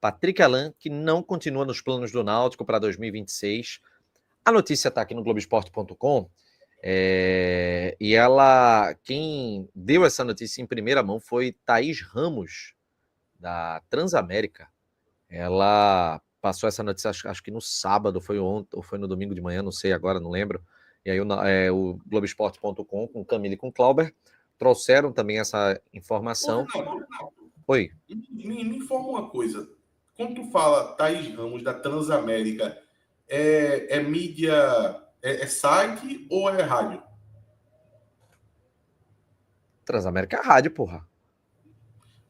Patrick Alan, que não continua nos planos do Náutico para 2026. A notícia está aqui no Globoesporte.com. E quem deu essa notícia em primeira mão foi Thaís Ramos, da Transamérica. Ela passou essa notícia, acho que no sábado, foi ontem, ou foi no domingo de manhã, não sei agora, não lembro. E aí o Globoesporte.com, com Camila e com Clauber, trouxeram também essa informação. Oi. Me informa uma coisa. Quando tu fala Thaís Ramos, da Transamérica, é mídia, é site ou é rádio? Transamérica é rádio, porra.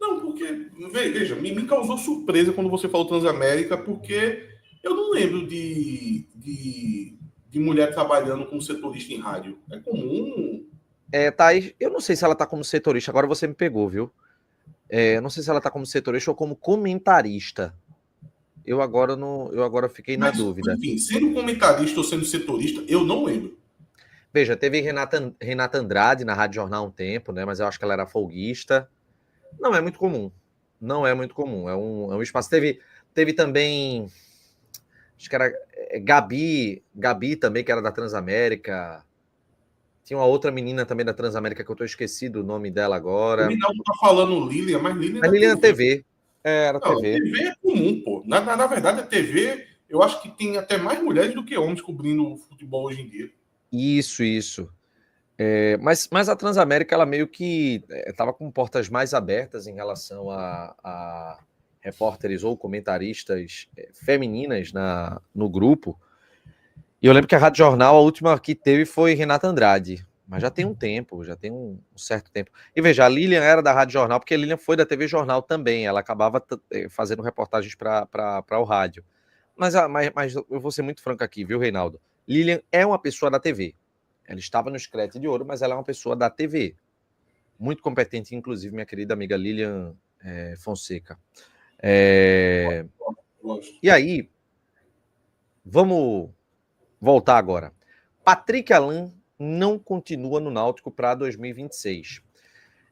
Não, porque, veja, me causou surpresa quando você falou Transamérica, porque eu não lembro de mulher trabalhando como setorista em rádio. É comum. Thaís, eu não sei se ela tá como setorista, agora você me pegou, viu? Eu não sei se ela tá como setorista ou como comentarista. Eu agora fiquei na dúvida. Enfim, sendo comentarista ou sendo setorista, eu não lembro. Veja, teve Renata Andrade na Rádio Jornal há um tempo, né? Mas eu acho que ela era folguista. Não é muito comum. Não é muito comum. É um espaço. Teve também. Acho que era Gabi também, que era da Transamérica. Tinha uma outra menina também da Transamérica que eu tô esquecido o nome dela agora. O Rinaldo tá falando Lilian, mas Lilian é Lilian TV. Era não, TV. TV é comum, pô. Na verdade, a TV, eu acho que tem até mais mulheres do que homens cobrindo futebol hoje em dia. Isso. Mas a Transamérica, ela meio que estava com portas mais abertas em relação a repórteres ou comentaristas femininas no grupo. E eu lembro que a Rádio Jornal, a última que teve foi Renata Andrade. Mas já tem um tempo, já tem um certo tempo. E veja, a Lilian era da Rádio Jornal, porque a Lilian foi da TV Jornal também. Ela acabava fazendo reportagens para o rádio. Mas eu vou ser muito franco aqui, viu, Reinaldo? Lilian é uma pessoa da TV. Ela estava no Screte de Ouro, mas ela é uma pessoa da TV. Muito competente, inclusive, minha querida amiga Lilian Fonseca. E aí, vamos voltar agora. Patrick Alan não continua no Náutico para 2026.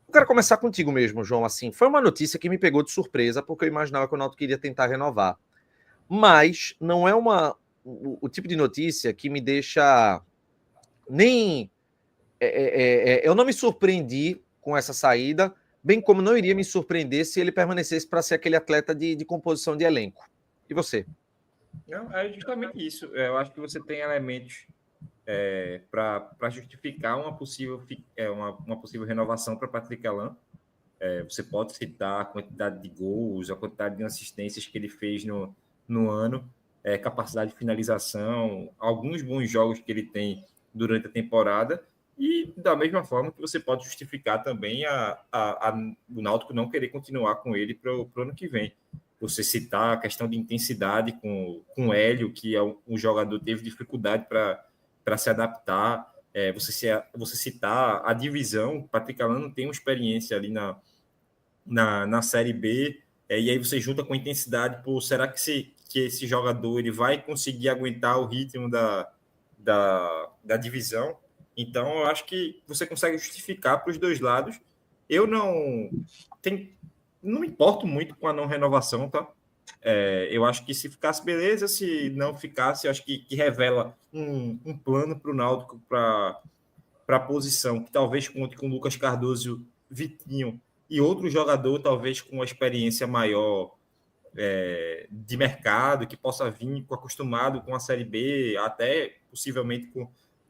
Eu quero começar contigo mesmo, João. Assim, foi uma notícia que me pegou de surpresa, porque eu imaginava que o Náutico queria tentar renovar. Mas não é o tipo de notícia que me deixa nem... eu não me surpreendi com essa saída, bem como não iria me surpreender se ele permanecesse para ser aquele atleta de composição de elenco. E você? Não, é justamente isso. Eu acho que você tem elementos para justificar uma possível renovação para Patrick Alan. Você pode citar a quantidade de gols, a quantidade de assistências que ele fez no ano, capacidade de finalização, alguns bons jogos que ele tem durante a temporada, e da mesma forma que você pode justificar também o Náutico não querer continuar com ele para o ano que vem. Você citar a questão de intensidade com o Hélio, que é um jogador que teve dificuldade para se adaptar. Você citar a divisão, o Patrick Alan não tem uma experiência ali na Série B, e aí você junta com intensidade, será que esse jogador ele vai conseguir aguentar o ritmo da divisão? Então, eu acho que você consegue justificar para os dois lados. Eu não me importo muito com a não renovação, tá? Eu acho que se ficasse, beleza. Se não ficasse, eu acho que revela um plano para o Náutico, para a posição, que talvez conte com Lucas Cardoso, Vitinho e outro jogador, talvez com uma experiência maior de mercado, que possa vir acostumado com a Série B, até possivelmente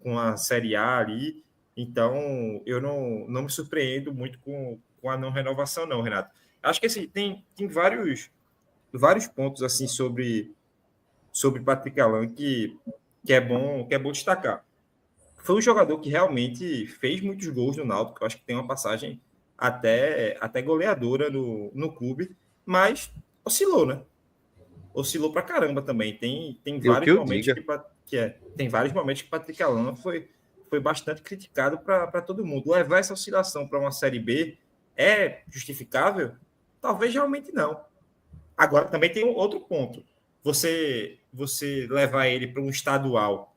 com a Série A ali. Então, eu não me surpreendo muito com a não renovação, não, Renato. Acho que assim, tem vários pontos assim sobre Patrick Alan que é bom destacar. Foi um jogador que realmente fez muitos gols no Náutico. Eu acho que tem uma passagem até goleadora no clube, mas oscilou, né? Oscilou pra caramba também. Tem vários momentos tem vários momentos que Patrick Alan foi bastante criticado para todo mundo. Levar essa oscilação para uma Série B é justificável? Talvez realmente não. Agora, também tem um outro ponto. Você levar ele para um estadual,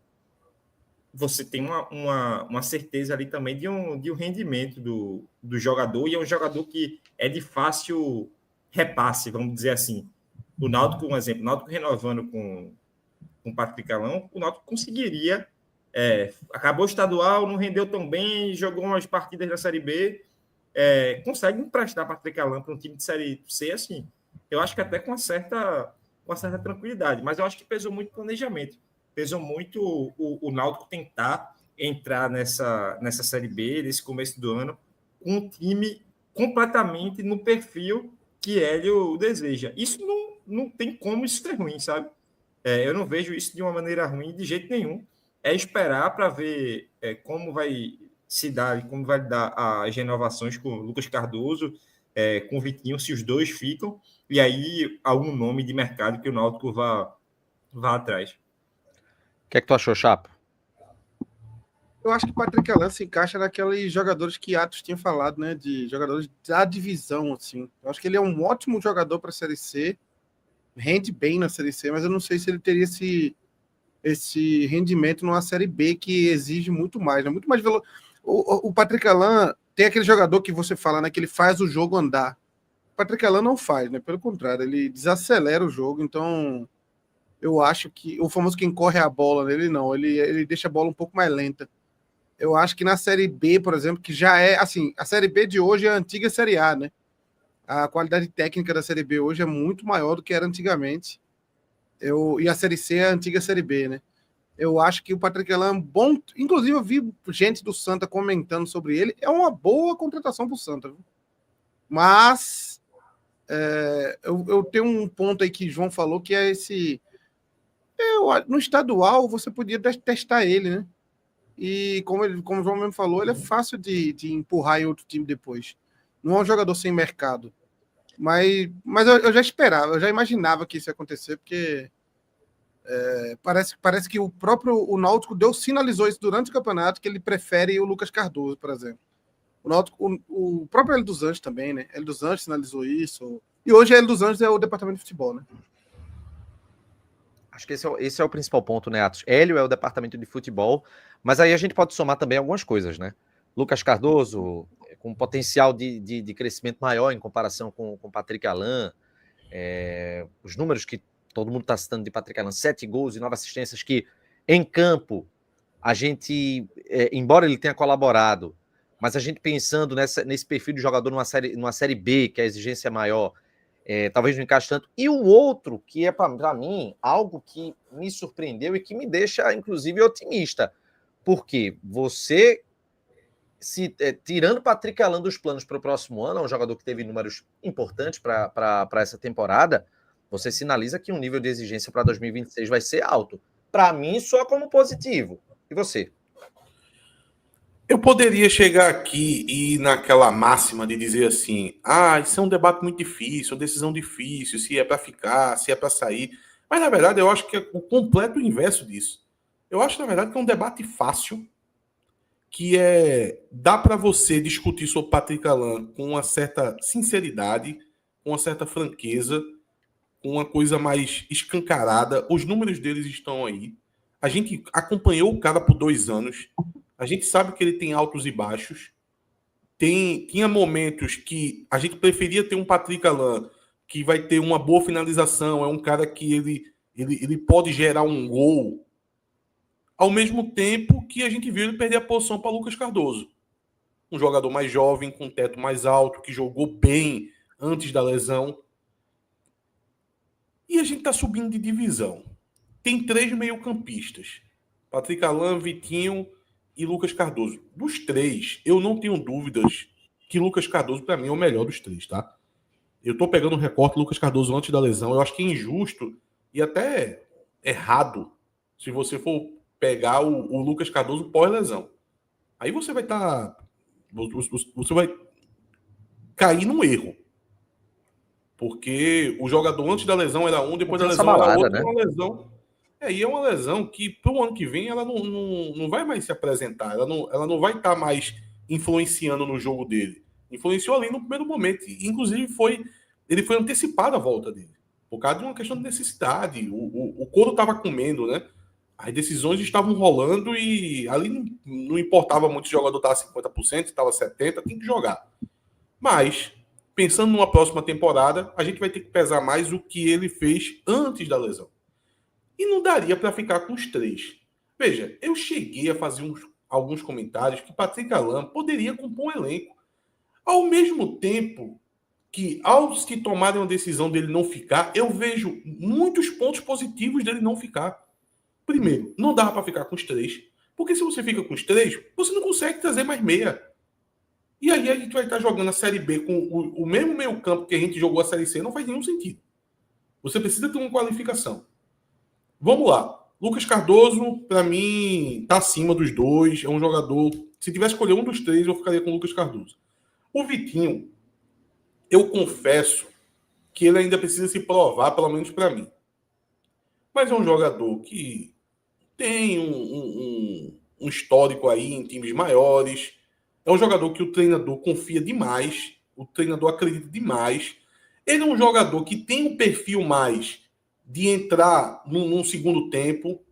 você tem uma certeza ali também de um rendimento do jogador, e é um jogador que é de fácil repasse, vamos dizer assim. o Náutico, um exemplo, o Náutico renovando com o Patrick Calão, o Náutico conseguiria, acabou o estadual, não rendeu tão bem, jogou umas partidas na Série B, consegue emprestar Patrick Calão para um time de Série C, assim, eu acho que até com uma certa tranquilidade, mas eu acho que pesou muito o planejamento, pesou muito o Náutico tentar entrar nessa Série B, nesse começo do ano, com um time completamente no perfil que Hélio deseja. Isso não tem como isso ser ruim, sabe? Eu não vejo isso de uma maneira ruim de jeito nenhum. É esperar para ver como vai se dar e como vai dar as renovações com o Lucas Cardoso, com o Vitinho, se os dois ficam, e aí algum nome de mercado que o Náutico vá atrás. O que é que tu achou, Chapo? Eu acho que o Patrick Calão se encaixa naqueles jogadores que Atos tinha falado, né? De jogadores da divisão, assim. Eu acho que ele é um ótimo jogador para a Série C, rende bem na Série C, mas eu não sei se ele teria esse rendimento numa Série B que exige muito mais, né? Muito mais veloz. O Patrick Calão tem aquele jogador que você fala, né? Que ele faz o jogo andar. O Patrick Calão não faz, né? Pelo contrário, ele desacelera o jogo, então eu acho que o famoso quem corre a bola nele, não, ele deixa a bola um pouco mais lenta. Eu acho que na Série B, por exemplo, que já é, assim, a Série B de hoje é a antiga Série A, né? A qualidade técnica da Série B hoje é muito maior do que era antigamente. E a Série C é a antiga Série B, né? Eu acho que o Patrick Calão é um bom... Inclusive, eu vi gente do Santa comentando sobre ele. É uma boa contratação para o Santa. Viu? Mas eu tenho um ponto aí que o João falou, que é esse... no estadual, você podia testar ele, né? E como o João mesmo falou, ele é fácil de empurrar em outro time depois. Não é um jogador sem mercado. Mas eu já esperava, eu já imaginava que isso ia acontecer, porque parece que o Náutico sinalizou isso durante o campeonato, que ele prefere o Lucas Cardoso, por exemplo. O Náutico, o próprio Hélio dos Anjos também, né? Hélio dos Anjos sinalizou isso. E hoje Hélio dos Anjos é o departamento de futebol, né? Acho que esse é o principal ponto, né, Atos? Hélio é o departamento de futebol, mas aí a gente pode somar também algumas coisas, né? Lucas Cardoso, com potencial de crescimento maior em comparação com o Patrick Calão, os números que todo mundo está citando de Patrick Calão, 7 gols e 9 assistências, que em campo, a gente, embora ele tenha colaborado, mas a gente pensando nesse perfil de jogador numa série B, que a exigência é maior, talvez não encaixe tanto. E o outro, que é para mim algo que me surpreendeu e que me deixa, inclusive, otimista, porque você, tirando Patrick Calão dos planos para o próximo ano, é um jogador que teve números importantes para essa temporada, você sinaliza que o nível de exigência para 2026 vai ser alto. Para mim, só como positivo. E você? Eu poderia chegar aqui e ir naquela máxima de dizer assim, isso é um debate muito difícil, uma decisão difícil, se é para ficar, se é para sair. Mas, na verdade, eu acho que é o completo inverso disso. Eu acho, na verdade, que é um debate fácil, que dá para você discutir sobre Patrick Calão com uma certa sinceridade, com uma certa franqueza, com uma coisa mais escancarada. Os números deles estão aí. A gente acompanhou o cara por 2 anos. A gente sabe que ele tem altos e baixos. Tinha momentos que a gente preferia ter um Patrick Calão que vai ter uma boa finalização, é um cara que ele pode gerar um gol, ao mesmo tempo que a gente viu ele perder a posição para Lucas Cardoso. Um jogador mais jovem, com teto mais alto, que jogou bem antes da lesão. E a gente está subindo de divisão. Tem 3 meio-campistas. Patrick Calão, Vitinho e Lucas Cardoso. Dos 3, eu não tenho dúvidas que Lucas Cardoso, para mim, é o melhor dos 3, tá? Eu tô pegando um recorte Lucas Cardoso antes da lesão. Eu acho que é injusto e até errado se você for pegar o Lucas Cardoso pós-lesão. Aí você vai você vai cair num erro. Porque o jogador antes da lesão era um, depois da lesão era outro. Né? Uma lesão. E é uma lesão que, para o ano que vem, ela não vai mais se apresentar. Ela não vai estar mais influenciando no jogo dele. Influenciou ali no primeiro momento. Inclusive, ele foi antecipado a volta dele. Por causa de uma questão de necessidade. O couro estava comendo, né? As decisões estavam rolando e ali não importava muito se o jogador estava 50%, estava 70%, tem que jogar. Mas, pensando numa próxima temporada, a gente vai ter que pesar mais o que ele fez antes da lesão. E não daria para ficar com os 3. Veja, eu cheguei a fazer alguns comentários que Patrick Alan poderia compor um elenco. Ao mesmo tempo que, aos que tomarem a decisão dele não ficar, eu vejo muitos pontos positivos dele não ficar. Primeiro, não dá para ficar com os 3. Porque se você fica com os 3, você não consegue trazer mais meia. E aí a gente vai estar jogando a Série B com o mesmo meio campo que a gente jogou a Série C. Não faz nenhum sentido. Você precisa ter uma qualificação. Vamos lá. Lucas Cardoso, para mim, tá acima dos dois. É um jogador... Se tivesse escolher um dos 3, eu ficaria com o Lucas Cardoso. O Vitinho, eu confesso que ele ainda precisa se provar, pelo menos para mim. Mas é um jogador que tem um histórico aí em times maiores. É um jogador que o treinador confia demais. O treinador acredita demais. Ele é um jogador que tem um perfil mais de entrar num segundo tempo.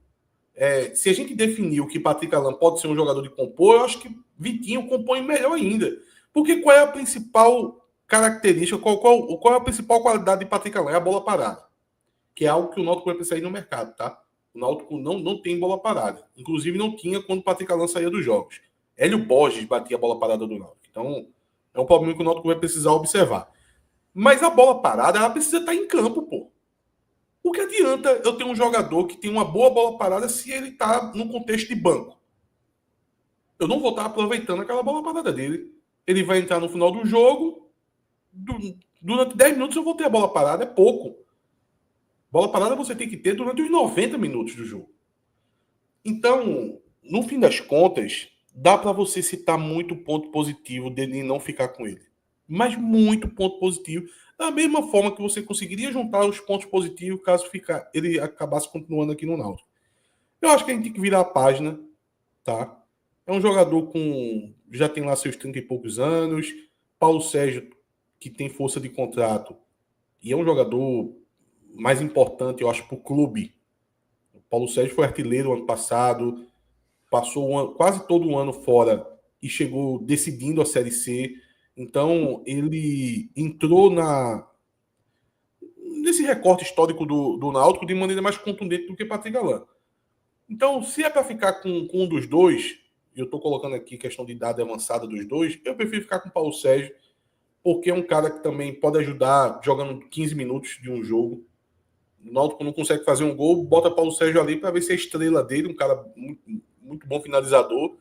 Se a gente definiu que Patrick Alan pode ser um jogador de compor, eu acho que Vitinho compõe melhor ainda. Porque qual é a principal característica, qual é a principal qualidade de Patrick Alan? É a bola parada. Que é algo que o Náutico vai precisar ir no mercado, tá? O Náutico não tem bola parada. Inclusive não tinha quando o Patrick Alan saía dos jogos. Hélio Borges batia a bola parada do Náutico. Então é um problema que o Náutico vai precisar observar. Mas a bola parada, ela precisa estar em campo, pô. O que adianta eu ter um jogador que tem uma boa bola parada se ele está no contexto de banco? Eu não vou estar aproveitando aquela bola parada dele. Ele vai entrar no final do jogo. Durante 10 minutos eu vou ter a bola parada. É pouco. Bola parada você tem que ter durante os 90 minutos do jogo. Então, no fim das contas, dá para você citar muito ponto positivo dele não ficar com ele. Mas muito ponto positivo. Da mesma forma que você conseguiria juntar os pontos positivos caso ele acabasse continuando aqui no Náutico. Eu acho que a gente tem que virar a página, tá? É um jogador já tem lá seus 30 e poucos anos. Paulo Sérgio, que tem força de contrato, e é um jogador mais importante, eu acho, para o clube. O Paulo Sérgio foi artilheiro ano passado, passou quase todo o ano fora e chegou decidindo a Série C. Então, ele entrou nesse recorte histórico do Náutico de maneira mais contundente do que Patrick Alan. Então, se é para ficar com um dos dois, eu estou colocando aqui questão de idade avançada dos dois, eu prefiro ficar com o Paulo Sérgio, porque é um cara que também pode ajudar jogando 15 minutos de um jogo. O Náutico não consegue fazer um gol, bota Paulo Sérgio ali para ver se a estrela dele, um cara muito, muito bom finalizador,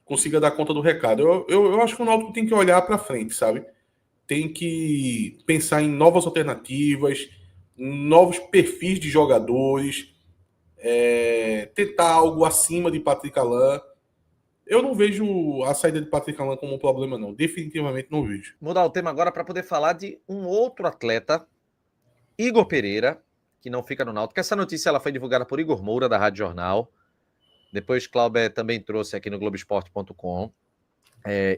consiga dar conta do recado. Eu acho que o Náutico tem que olhar para frente, sabe? Tem que pensar em novas alternativas, novos perfis de jogadores, tentar algo acima de Patrick Alan. Eu não vejo a saída de Patrick Alan como um problema, não. Definitivamente não vejo. Mudar o tema agora para poder falar de um outro atleta, Igor Pereira, que não fica no Náutico. Essa notícia ela foi divulgada por Igor Moura, da Rádio Jornal. Depois Cláudio também trouxe aqui no Globoesporte.com.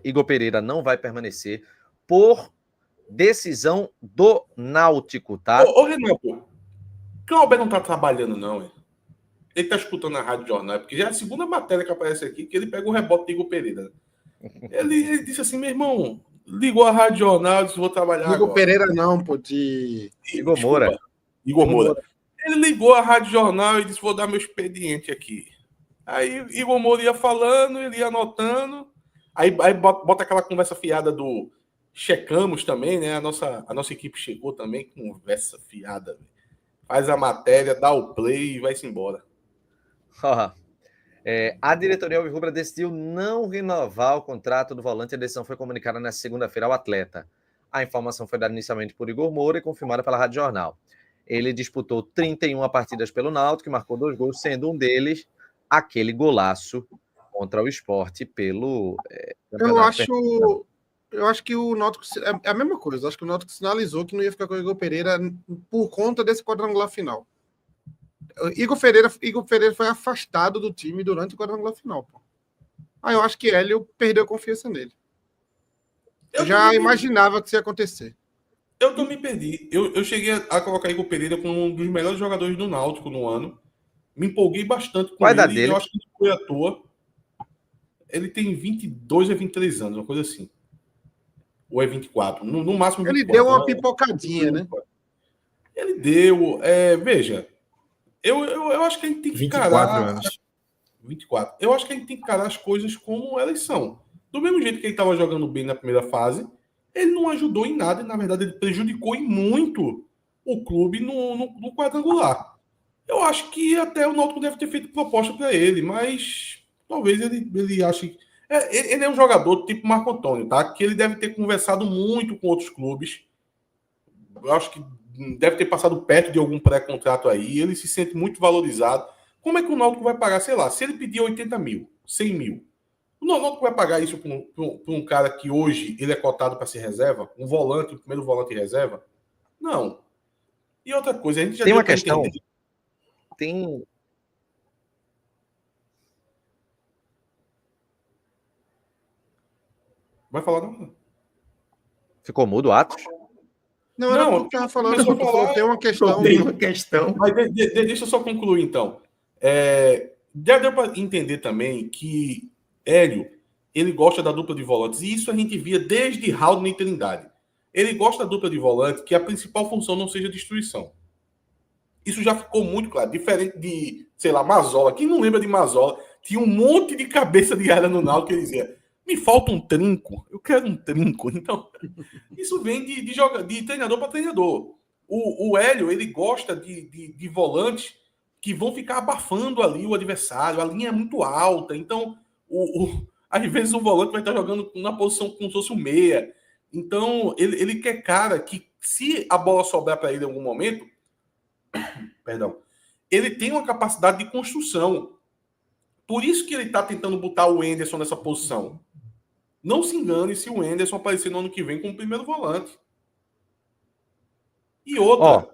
Igor Pereira não vai permanecer por decisão do Náutico, tá? Ô Renato, Cláudio não tá trabalhando, não, hein? Ele tá escutando a Rádio Jornal, porque já é a segunda matéria que aparece aqui, que ele pega o rebote de Igor Pereira. Ele disse assim, meu irmão, ligou a Rádio Jornal, disse, vou trabalhar Igor agora. Pereira não, pô, de... Igor Moura. Igor Moura. Ele ligou a Rádio Jornal e disse, vou dar meu expediente aqui. Aí Igor Moura ia falando, ele ia anotando, aí bota aquela conversa fiada do checamos também, né? A nossa equipe chegou também, conversa fiada. Faz a matéria, dá o play e vai-se embora. A diretoria alvirrubra decidiu não renovar o contrato do volante. A decisão foi comunicada na segunda-feira ao atleta. A informação foi dada inicialmente por Igor Moura e confirmada pela Rádio Jornal. Ele disputou 31 partidas pelo Náutico e marcou 2 gols, sendo um deles aquele golaço contra o Sport pelo Eu acho que o Náutico é a mesma coisa. Eu acho que o Náutico sinalizou que não ia ficar com o Igor Pereira por conta desse quadrangular final. Igor Pereira foi afastado do time durante o quadrangular final. Pô. Aí eu acho que Hélio perdeu confiança nele. Eu já imaginava que isso ia acontecer. Eu também perdi. Eu cheguei a colocar Igor Pereira como um dos melhores jogadores do Náutico no ano. Me empolguei bastante com ele. Dele? Eu acho que não foi à toa. Ele tem 22 a 23 anos, uma coisa assim. Ou é 24? No máximo 24. Ele deu uma pipocadinha, né? Ele deu. Veja, eu acho que a gente tem que 24 encarar. anos. 24. Eu acho que a gente tem que encarar as coisas como elas são. Do mesmo jeito que ele estava jogando bem na primeira fase, ele não ajudou em nada, e na verdade ele prejudicou em muito o clube no quadrangular. Eu acho que até o Náutico deve ter feito proposta para ele, mas talvez ele ache. Ele é um jogador tipo Marco Antônio, tá? Que ele deve ter conversado muito com outros clubes. Eu acho que deve ter passado perto de algum pré-contrato aí. Ele se sente muito valorizado. Como é que o Náutico vai pagar? Sei lá, se ele pedir 80 mil, 100 mil, o Náutico vai pagar isso para um cara que hoje ele é cotado para ser reserva? Um volante, o primeiro volante reserva? Não. E outra coisa, a gente já Tem deu uma pra questão. entender. Tem. Vai falar, não? Ficou mudo, Atos? Não, era o que eu tava falando. começou a falar, Tem uma questão. Tem uma questão. Mas deixa eu só concluir, então. Já deu para entender também que Hélio, ele gosta da dupla de volantes, e isso a gente via desde Haldner e Trindade. Ele gosta da dupla de volante que a principal função não seja destruição. Isso já ficou muito claro. Diferente de, sei lá, Mazola. Quem não lembra de Mazola? Tinha um monte de cabeça de área no Náutico que ele dizia: me falta um trinco. Eu quero um trinco. Então, isso vem de treinador para treinador. O Hélio, ele gosta de volantes que vão ficar abafando ali o adversário. A linha é muito alta. Então, às vezes o volante vai estar jogando na posição como se fosse um meia. Então, ele quer cara que, se a bola sobrar para ele em algum momento, perdão, ele tem uma capacidade de construção. Por isso que ele está tentando botar o Enderson nessa posição. Não se engane se o Enderson aparecer no ano que vem como primeiro volante. E outra,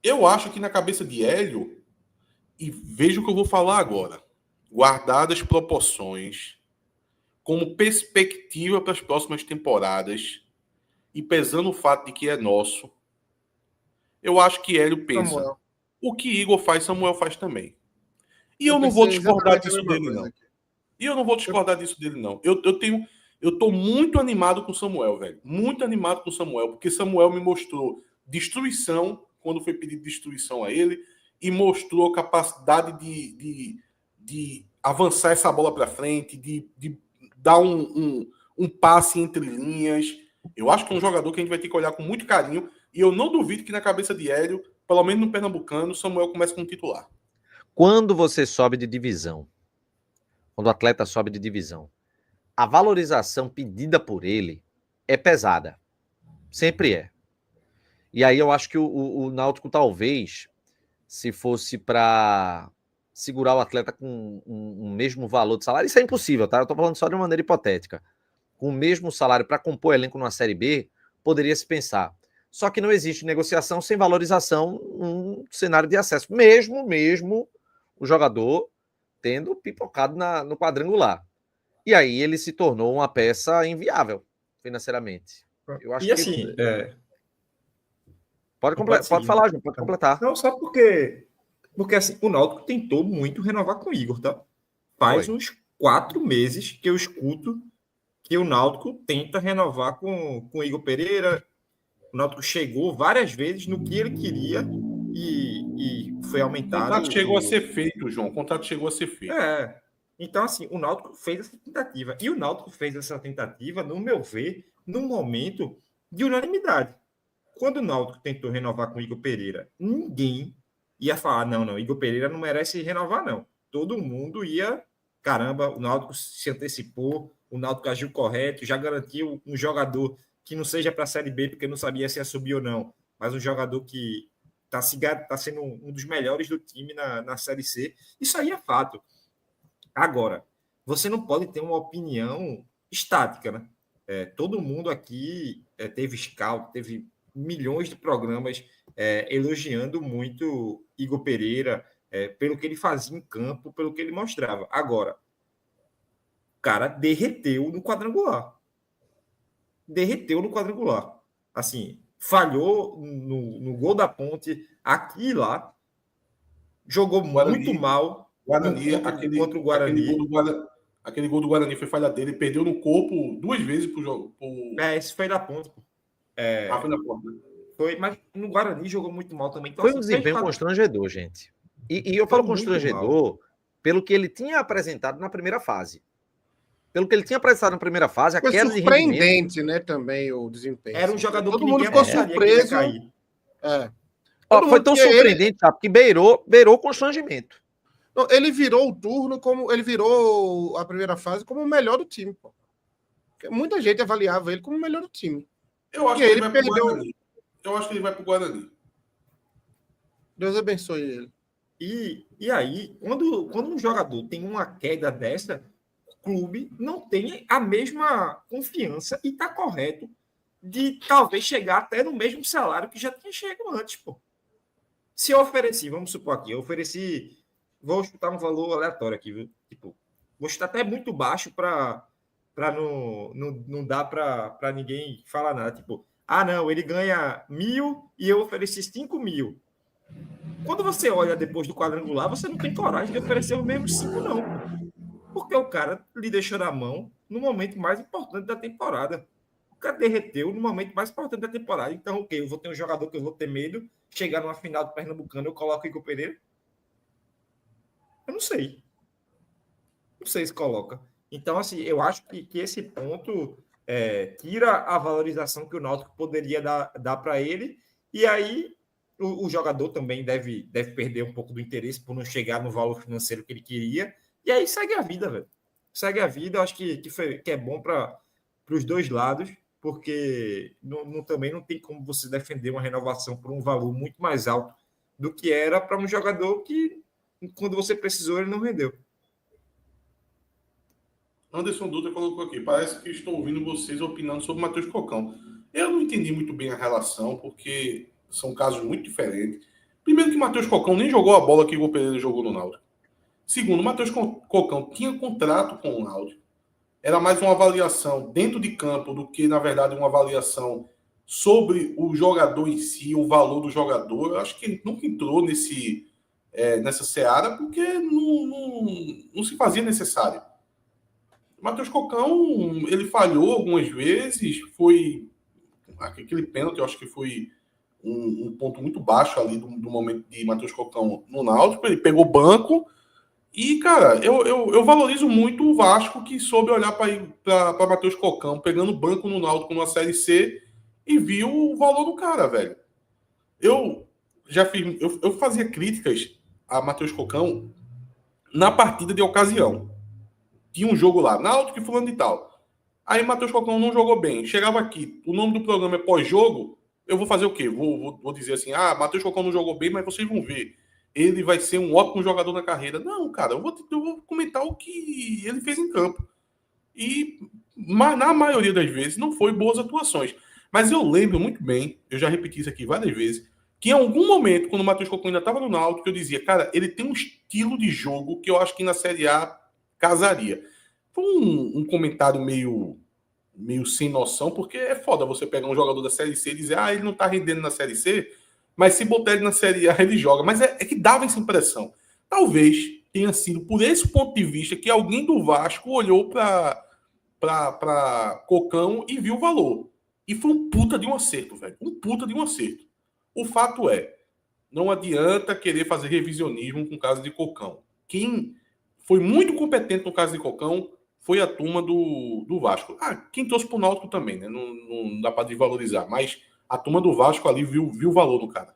eu acho que na cabeça de Hélio, e veja o que eu vou falar agora, guardadas as proporções, como perspectiva para as próximas temporadas, e pesando o fato de que é nosso, eu acho que Hélio pensa, Samuel. o que Igor faz, Samuel faz também. E eu não pensei vou discordar exatamente a disso mesma dele, coisa não. aqui. E eu não vou discordar disso dele, não. Eu tô muito animado com o Samuel, velho. Muito animado com o Samuel, porque Samuel me mostrou destruição, quando foi pedido destruição a ele, e mostrou capacidade de avançar essa bola para frente, de dar um passe entre linhas. Eu acho que é um jogador que a gente vai ter que olhar com muito carinho, e eu não duvido que na cabeça de Hélio, pelo menos no Pernambucano, o Samuel começa como titular. Quando você sobe de divisão, quando o atleta sobe de divisão, a valorização pedida por ele é pesada. Sempre é. E aí eu acho que o Náutico, talvez, se fosse para segurar o atleta com um mesmo valor de salário, isso é impossível, tá? Eu tô falando só de uma maneira hipotética. Com o mesmo salário para compor elenco numa Série B, poderia se pensar. Só que não existe negociação sem valorização num cenário de acesso. Mesmo o jogador tendo pipocado no quadrangular. E aí ele se tornou uma peça inviável financeiramente. Eu acho E assim, pode seguir, falar, né? João, pode completar. Não, só porque assim, o Náutico tentou muito renovar com o Igor, tá? Faz uns 4 meses que eu escuto que o Náutico tenta renovar com o Igor Pereira. O Náutico chegou várias vezes no que ele queria e foi aumentado. O contrato chegou a ser feito, João. O contrato chegou a ser feito. Então, assim, o Náutico fez essa tentativa. E o Náutico fez essa tentativa, no meu ver, num momento de unanimidade. Quando o Náutico tentou renovar com o Igor Pereira, ninguém ia falar, não, Igor Pereira não merece renovar, não. Todo mundo ia, caramba, o Náutico se antecipou, o Náutico agiu correto, já garantiu um jogador que não seja para a Série B, porque não sabia se ia subir ou não, mas um jogador que está sendo um dos melhores do time na Série C. Isso aí é fato. Agora, você não pode ter uma opinião estática, né? Todo mundo aqui teve scout, teve milhões de programas elogiando muito Igor Pereira pelo que ele fazia em campo, pelo que ele mostrava. Agora, o cara derreteu no quadrangular. Assim, falhou no gol da Ponte, aqui e lá, jogou Guarani, muito mal Guarani, contra o Guarani. Aquele gol do Guarani foi falha dele, perdeu no corpo 2 vezes pro jogo. Esse foi da ponta, pô. Foi na porta. Foi, mas no Guarani jogou muito mal também. Então, foi um desempenho constrangedor, gente. E eu falo constrangedor pelo que ele tinha apresentado na primeira fase. Pelo que ele tinha apresentado na primeira fase, a Foi queda de surpreendente, rendimento... né, também o desempenho. Era um jogador todo que mundo ninguém ficou apostaria que ia surpreso. cair. Foi tão surpreendente, sabe, que beirou o constrangimento. Não, ele virou o turno como ele virou a primeira fase como o melhor do time, pô. Muita gente avaliava ele como o melhor do time. Eu acho que ele vai pro Guarani. Eu acho que ele vai pro Guarani. Deus abençoe ele. E aí, quando um jogador tem uma queda dessa, o clube não tem a mesma confiança e tá correto de talvez chegar até no mesmo salário que já tinha chegado antes, pô. Se eu ofereci, vamos supor aqui, eu ofereci, vou chutar um valor aleatório aqui, viu? Tipo, vou chutar até muito baixo para não dar para ninguém falar nada. Tipo, não, ele ganha 1.000 e eu ofereci 5.000. Quando você olha depois do quadrangular, você não tem coragem de oferecer os mesmos 5, não. Porque o cara lhe deixou na mão no momento mais importante da temporada. O cara derreteu no momento mais importante da temporada. Então, o quê? Eu vou ter um jogador que eu vou ter medo, chegar numa final do Pernambucano, eu coloco o Igor Pereira? Eu não sei. Não sei se coloca. Então, assim, eu acho que esse ponto tira a valorização que o Náutico poderia dar para ele, e aí o jogador também deve perder um pouco do interesse por não chegar no valor financeiro que ele queria, e aí segue a vida, velho. Segue a vida, eu acho que é bom para os dois lados, porque também não tem como você defender uma renovação por um valor muito mais alto do que era para um jogador que, quando você precisou, ele não rendeu. Anderson Dutra colocou aqui, parece que estou ouvindo vocês opinando sobre o Matheus Cocão. Eu não entendi muito bem a relação, porque são casos muito diferentes. Primeiro que o Matheus Cocão nem jogou a bola que o Igor Pereira jogou no Náutico. Segundo, o Matheus Cocão tinha contrato com o Náutico. Era mais uma avaliação dentro de campo do que, na verdade, uma avaliação sobre o jogador em si, o valor do jogador. Eu acho que ele nunca entrou nessa seara, porque não se fazia necessário. O Matheus Cocão, ele falhou algumas vezes, foi aquele pênalti, eu acho que foi um ponto muito baixo ali do momento de Matheus Cocão no Náutico. Ele pegou banco e, cara, eu valorizo muito o Vasco, que soube olhar para Matheus Cocão pegando banco no Náutico numa Série C e viu o valor do cara, velho. Eu fazia críticas a Matheus Cocão na partida de ocasião. Tinha um jogo lá, Náutico e fulano de tal. Aí Matheus Cocão não jogou bem. Chegava aqui, o nome do programa é pós-jogo, eu vou fazer o quê? Vou dizer assim, Matheus Cocão não jogou bem, mas vocês vão ver. Ele vai ser um ótimo jogador na carreira. Não, cara, eu vou comentar o que ele fez em campo. E na maioria das vezes não foi boas atuações. Mas eu lembro muito bem, eu já repeti isso aqui várias vezes, que em algum momento, quando o Matheus Cocão ainda estava no Náutico, eu dizia, cara, ele tem um estilo de jogo que eu acho que na Série A casaria. Foi um comentário meio sem noção, porque é foda você pegar um jogador da Série C e dizer, ele não tá rendendo na Série C, mas se botar ele na Série A, ele joga. Mas é que dava essa impressão. Talvez tenha sido por esse ponto de vista que alguém do Vasco olhou para Cocão e viu o valor. E foi um puta de um acerto, velho. Um puta de um acerto. O fato é, não adianta querer fazer revisionismo com o caso de Cocão. Quem foi muito competente no caso de Cocão foi a turma do Vasco. Quem trouxe pro Náutico também, né? Não dá para desvalorizar, mas a turma do Vasco ali viu o valor no cara.